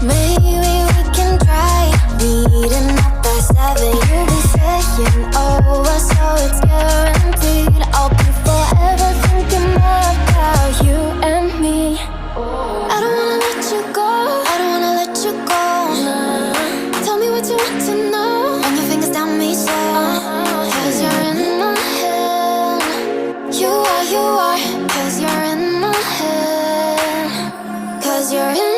Maybe we can try meeting up by 7. You'll be saying over, so it's guaranteed. I'll be forever thinking more about you and me. I don't wanna let you go, I don't wanna let you go. Tell me what you want to know. Run your fingers down me so, 'cause you're in my head. You are, 'cause you're in my head. 'Cause you're in